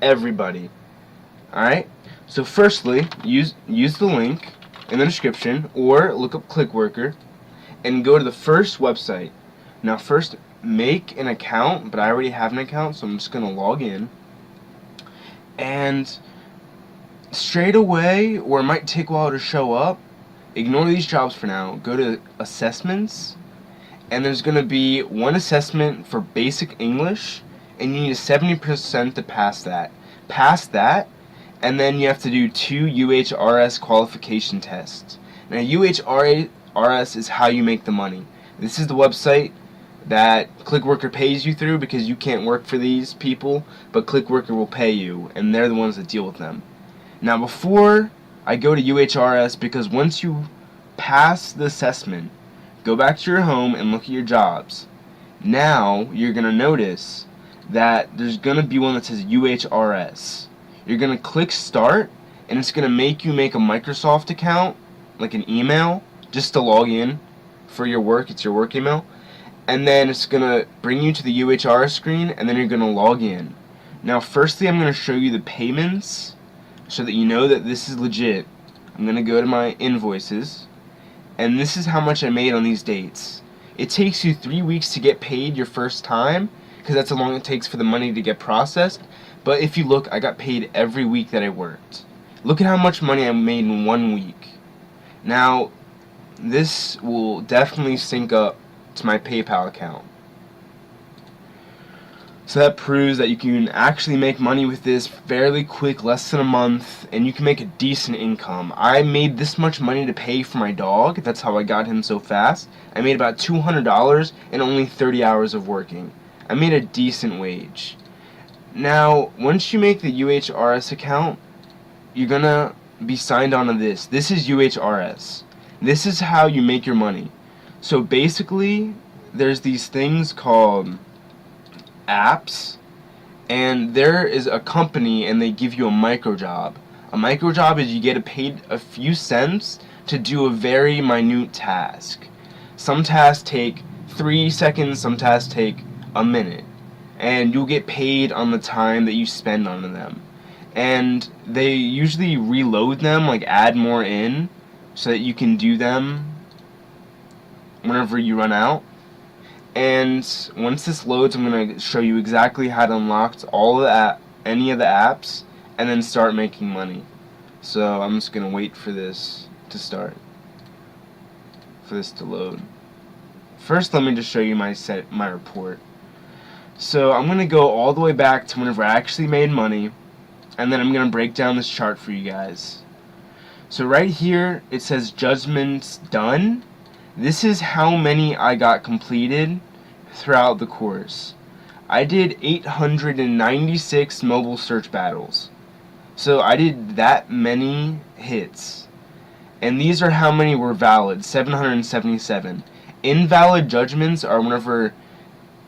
everybody. Alright? So firstly, use the link in the description or look up ClickWorker and go to the first website. Now first make an account, but I already have an account, so I'm just going to log in. And straight away, or it might take a while to show up, ignore these jobs for now. Go to assessments, and there's going to be one assessment for basic English, and you need a 70% to pass that. Pass that, and then you have to do 2 UHRS qualification tests. Now UHRS is how you make the money. This is the website that ClickWorker pays you through because you can't work for these people, but ClickWorker will pay you, and they're the ones that deal with them. Now before I go to UHRS, because once you pass the assessment, go back to your home and look at your jobs. Now you're going to notice that there's going to be one that says UHRS. You're going to click start, and it's going to make you make a Microsoft account, like an email, just to log in for your work. It's your work email. And then it's going to bring you to the UHRS screen, and then you're going to log in. Now firstly, I'm going to show you the payments so that you know that this is legit. I'm going to go to my invoices, and this is how much I made on these dates. It takes you 3 weeks to get paid your first time, because that's how long it takes for the money to get processed. But if you look, I got paid every week that I worked. Look at how much money I made in 1 week. Now, this will definitely sync up to my PayPal account. So that proves that you can actually make money with this fairly quick, less than a month, and you can make a decent income. I made this much money to pay for my dog. That's how I got him so fast. I made about $200 in only 30 hours of working. I made a decent wage. Now, once you make the UHRS account, you're gonna be signed on to this. This is UHRS. This is how you make your money. So basically, there's these things called apps, and there is a company and they give you a micro job. A micro job is you get paid a few cents to do a very minute task. Some tasks take 3 seconds, some tasks take a minute, and you'll get paid on the time that you spend on them. And they usually reload them, like add more in, so that you can do them whenever you run out. And once this loads, I'm going to show you exactly how to unlock all of any of the apps, and then start making money. So I'm just going to wait for this to start, for this to load. First, let me just show you my report. So I'm going to go all the way back to whenever I actually made money, and then I'm going to break down this chart for you guys. So right here it says judgments done. This is how many I got completed throughout the course. I did 896 mobile search battles. So I did that many hits. And these are how many were valid, 777. Invalid judgments are whenever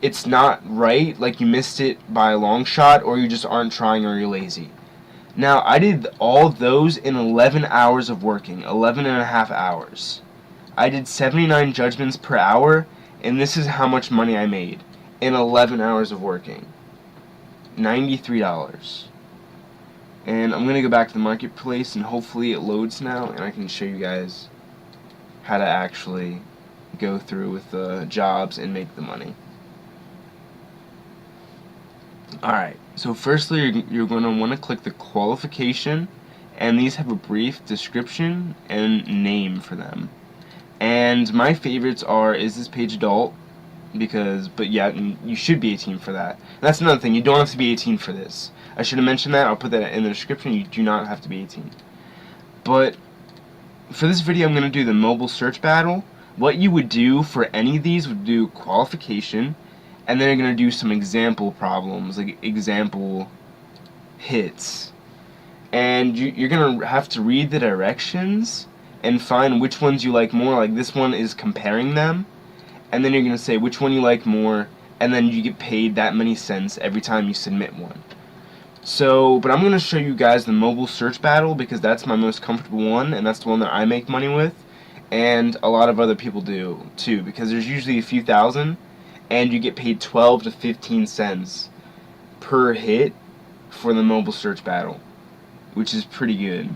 it's not right, like you missed it by a long shot, or you just aren't trying, or you're lazy. Now, I did all those in 11 hours of working, 11 and a half hours. I did 79 judgments per hour, and this is how much money I made in 11 hours of working. $93. And I'm going to go back to the marketplace, and hopefully it loads now, and I can show you guys how to actually go through with the jobs and make the money. Alright, so firstly you're going to want to click the qualification, and these have a brief description and name for them. And my favorites are, is this page adult? But yeah, you should be 18 for that. And that's another thing, you don't have to be 18 for this. I should have mentioned that, I'll put that in the description, you do not have to be 18. But for this video I'm going to do the mobile search battle. What you would do for any of these would do qualification, and then you're going to do some example problems, like example hits. And you're going to have to read the directions and find which ones you like more. Like this one is comparing them, and then you're going to say which one you like more, and then you get paid that many cents every time you submit one. So, but I'm going to show you guys the mobile search battle because that's my most comfortable one, and that's the one that I make money with, and a lot of other people do too, because there's usually a few thousand, and you get paid 12 to 15 cents per hit, for the mobile search battle, which is pretty good.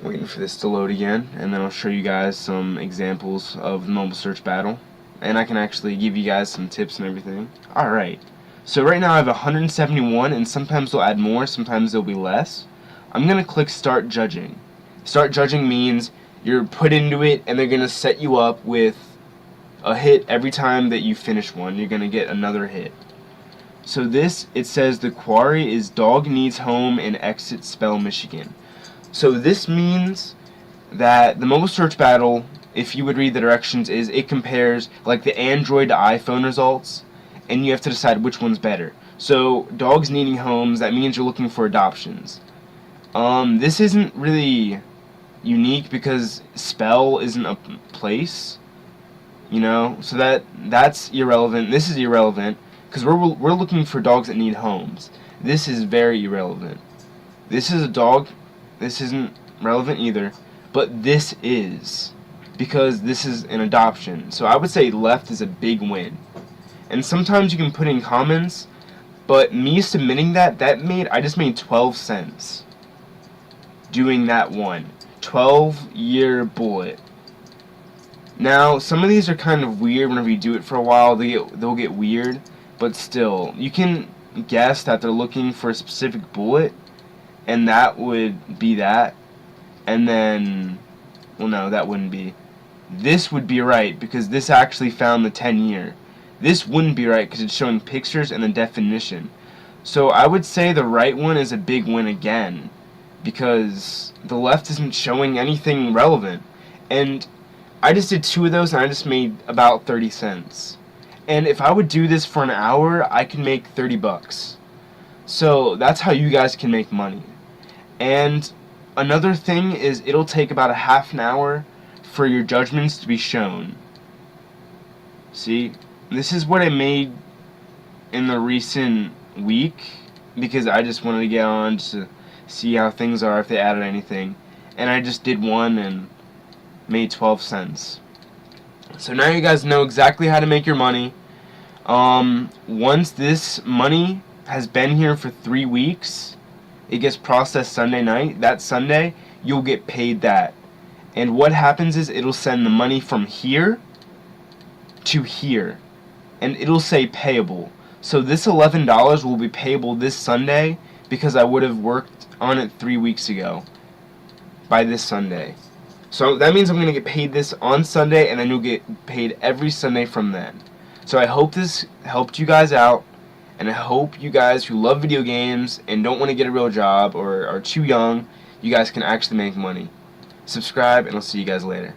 Waiting for this to load again, and then I'll show you guys some examples of the mobile search battle, and I can actually give you guys some tips and everything. Alright, so right now I have 171, and sometimes they'll add more, sometimes they'll be less. I'm going to click Start Judging. Start Judging means you're put into it, and they're going to set you up with a hit every time that you finish one. You're going to get another hit. So this, it says the quarry is Dog Needs Home in Exit Spell, Michigan. So this means that the mobile search battle, if you would read the directions, is it compares like the Android to iPhone results, and you have to decide which one's better. So dogs needing homes, that means you're looking for adoptions. This isn't really unique because spell isn't a place, you know, so that's irrelevant. This is irrelevant because we're looking for dogs that need homes. This is very irrelevant. This is a dog. This isn't relevant either, but this is, because this is an adoption. So I would say left is a big win. And sometimes you can put in comments, but me submitting I just made 12 cents doing that one. 12-year bullet. Now, some of these are kind of weird. Whenever you do it for a while, they'll get weird, but still, you can guess that they're looking for a specific bullet, and that would be that. And then, well, no, that wouldn't be. This would be right because this actually found the 10-year. This wouldn't be right because it's showing pictures and the definition. So I would say the right one is a big win again because the left isn't showing anything relevant. And I just did 2 of those and I just made about 30 cents. And if I would do this for an hour, I could make 30 bucks. So that's how you guys can make money. And another thing is it'll take about a half an hour for your judgments to be shown. See, this is what I made in the recent week because I just wanted to get on just to see how things are, if they added anything. And I just did one and made 12 cents. So now you guys know exactly how to make your money. Once this money has been here for 3 weeks, it gets processed Sunday night. That Sunday, you'll get paid that. And what happens is it'll send the money from here to here. And it'll say payable. So this $11 will be payable this Sunday because I would have worked on it 3 weeks ago by this Sunday. So that means I'm going to get paid this on Sunday, and then you'll get paid every Sunday from then. So I hope this helped you guys out. And I hope you guys who love video games and don't want to get a real job or are too young, you guys can actually make money. Subscribe, and I'll see you guys later.